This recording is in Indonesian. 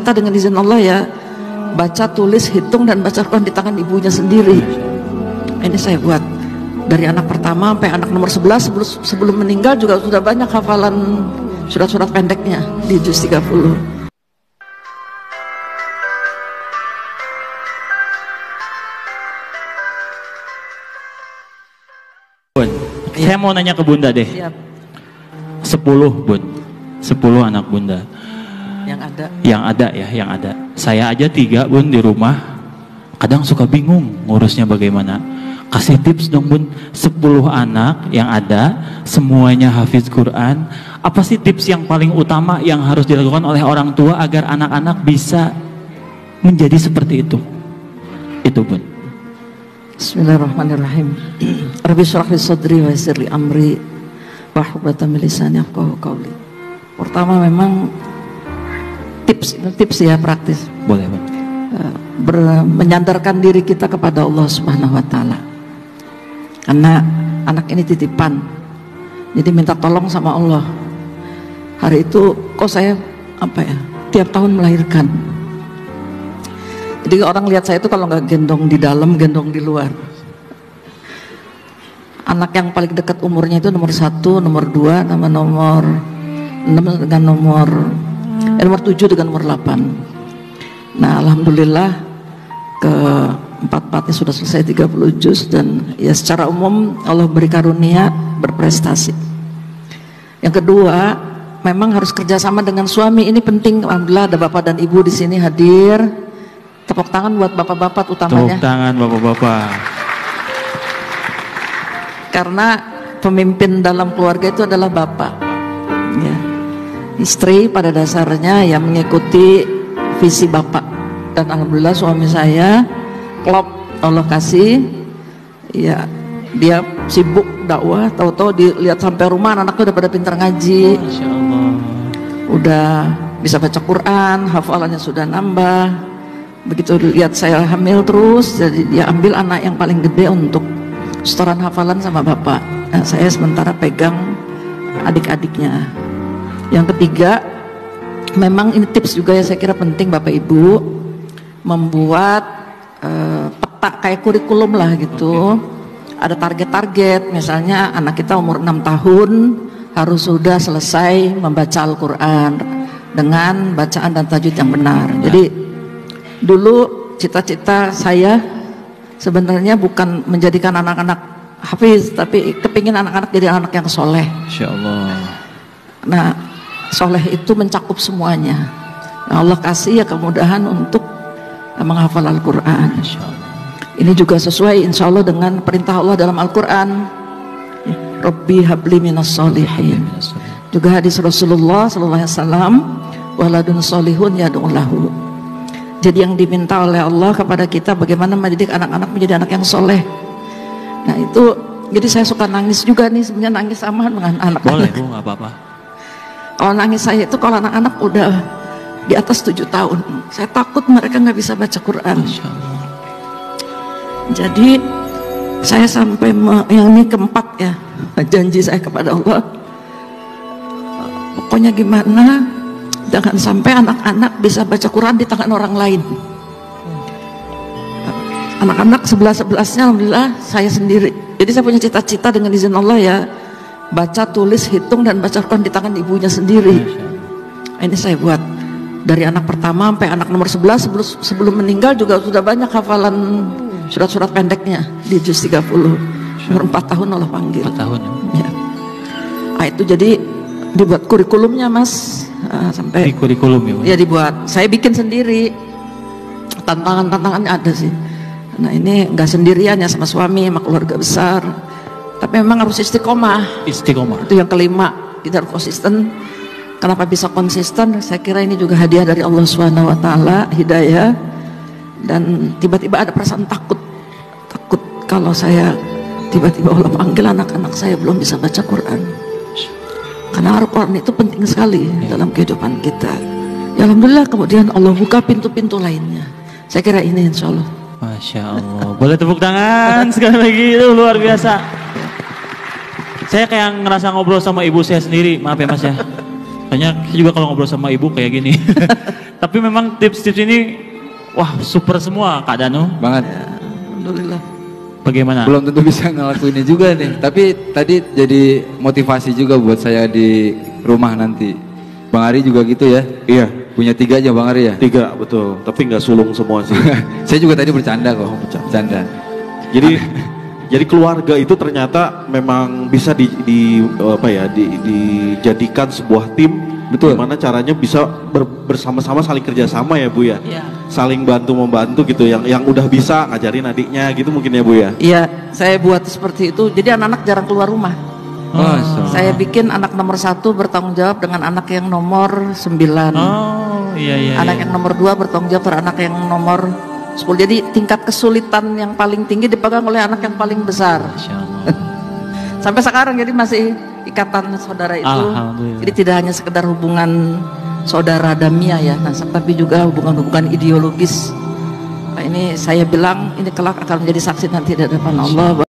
cita dengan izin Allah ya, baca, tulis, hitung dan baca Quran di tangan ibunya sendiri. Ini saya buat dari anak pertama sampai anak nomor 11. Sebelum meninggal juga sudah banyak hafalan surat-surat pendeknya di juz 30. Bun, saya mau nanya ke Bunda deh. Siap. 10 Bun, 10 anak Bunda. Yang ada. Saya aja 3 Bun di rumah. Kadang suka bingung ngurusnya bagaimana. Kasih tips dong Bun, 10 anak yang ada, semuanya hafiz Quran. Apa sih tips yang paling utama yang harus dilakukan oleh orang tua agar anak-anak bisa menjadi seperti itu? Itu Bun. Bismillahirrahmanirrahim. Rabbi shrah li sadri wa yassir li amri wahlul 'uqdatam min lisani yafqahu qawli. Pertama memang tips ya, praktis. Boleh Bun. Menyandarkan diri kita kepada Allah Subhanahu wa taala. Karena anak ini titipan. Jadi minta tolong sama Allah. Hari itu kok saya tiap tahun melahirkan. Jadi orang lihat saya itu kalau nggak gendong di dalam, gendong di luar. Anak yang paling dekat umurnya itu nomor 1, nomor 2, nama nomor 6 dengan nomor 7 dengan nomor 8. Nah alhamdulillah ke-4-4-nya sudah selesai 30 juz dan ya secara umum Allah beri karunia berprestasi. Yang kedua, memang harus kerjasama dengan suami, ini penting. Alhamdulillah ada bapak dan ibu di sini hadir. Tepuk tangan buat bapak-bapak utamanya. Tepuk tangan bapak-bapak. Karena pemimpin dalam keluarga itu adalah bapak. Ya. Istri pada dasarnya yang mengikuti visi bapak. Dan alhamdulillah suami saya klop, Allah kasih. Ya, dia sibuk dakwah, tahu-tahu dilihat sampai rumah anak-anaknya udah pada pintar ngaji. Masya Allah. Udah bisa baca Quran, hafalannya sudah nambah. Begitu lihat saya hamil terus, jadi dia ambil anak yang paling gede untuk setoran hafalan sama bapak. Nah, saya sementara pegang adik-adiknya. Yang ketiga, memang ini tips juga ya, saya kira penting Bapak Ibu membuat peta kayak kurikulum lah gitu. Ada target-target, misalnya anak kita umur 6 tahun harus sudah selesai membaca Al-Quran dengan bacaan dan tajwid yang benar. Jadi dulu cita-cita saya sebenarnya bukan menjadikan anak-anak hafiz, tapi kepingin anak-anak jadi anak yang soleh. Insya Allah. Nah, soleh itu mencakup semuanya. Nah, Allah kasih ya kemudahan untuk menghafal Al-Quran. Ini juga sesuai insya Allah dengan perintah Allah dalam Al-Quran. Rabbi habli minas solihin. Juga hadis Rasulullah SAW, waladun solihun yad'u lahu. Jadi yang diminta oleh Allah kepada kita bagaimana mendidik anak-anak menjadi anak yang soleh. Nah itu, jadi saya suka nangis juga nih, sebenarnya nangis sama dengan anak-anak. Boleh Bu, nggak apa-apa. Kalau nangis saya itu kalau anak-anak udah di atas 7 tahun, saya takut mereka nggak bisa baca Quran. Jadi saya sampai yang ini keempat ya, janji saya kepada Allah, pokoknya gimana jangan sampai anak-anak bisa baca Quran di tangan orang lain. Anak-anak 11-11-nya alhamdulillah saya sendiri. Jadi saya punya cita-cita dengan izin Allah ya, baca, tulis, hitung dan baca Quran di tangan ibunya sendiri. Ini saya buat dari anak pertama sampai anak nomor 11. Sebelum meninggal juga sudah banyak hafalan surat-surat pendeknya di juz 30. Umur 4 tahun Allah panggil. 4 tahun ya. Nah, itu jadi dibuat kurikulumnya Mas. Sampai di kurikulum ya, ya dibuat, saya bikin sendiri. Tantangannya ada sih. Nah ini nggak sendirian ya, sama suami, sama keluarga besar. Tapi memang harus istiqomah. Itu yang kelima, kita harus konsisten. Kenapa bisa konsisten? Saya kira ini juga hadiah dari Allah Subhanahu Wa Taala, hidayah. Dan tiba-tiba ada perasaan takut kalau saya tiba-tiba Allah panggil anak-anak saya belum bisa baca Quran. Karena Al-Quran itu penting sekali dalam kehidupan kita. Ya alhamdulillah kemudian Allah buka pintu-pintu lainnya. Saya kira ini insya Allah. Masya Allah. Boleh tepuk tangan sekali lagi, itu luar biasa. Saya kayak ngerasa ngobrol sama ibu saya sendiri, maaf ya Mas ya. Makanya saya juga kalau ngobrol sama ibu kayak gini. Tapi memang tips-tips ini wah super semua Kak Danu. Banget. Ya, alhamdulillah. Bagaimana? Belum tentu bisa ngelakuinnya juga nih. Tapi tadi jadi motivasi juga buat saya di rumah nanti. Bang Ari juga gitu ya? Iya. Punya 3 aja Bang Ari ya? 3 betul. Tapi nggak sulung semua sih. Saya juga tadi bercanda kok. Bercanda. Jadi keluarga itu ternyata memang bisa dijadikan sebuah tim. Betul. Gimana caranya bisa bersama-sama saling kerjasama ya Bu ya. Iya. Saling bantu membantu gitu. Yang udah bisa ngajarin adiknya gitu mungkin ya Bu ya. Iya, saya buat seperti itu. Jadi anak-anak jarang keluar rumah. Saya bikin anak nomor 1 bertanggung jawab dengan anak yang nomor 9. Oh iya. Anak yang nomor 2 bertanggung jawab terhadap anak yang nomor 10. Jadi tingkat kesulitan yang paling tinggi dipegang oleh anak yang paling besar. Masya Allah. Sampai sekarang jadi masih ikatan saudara itu. Alhamdulillah. Jadi tidak hanya sekedar hubungan saudara damia ya, nah, tapi juga hubungan-hubungan ideologis. Nah, ini saya bilang ini kelak akan menjadi saksi nanti di hadapan Allah.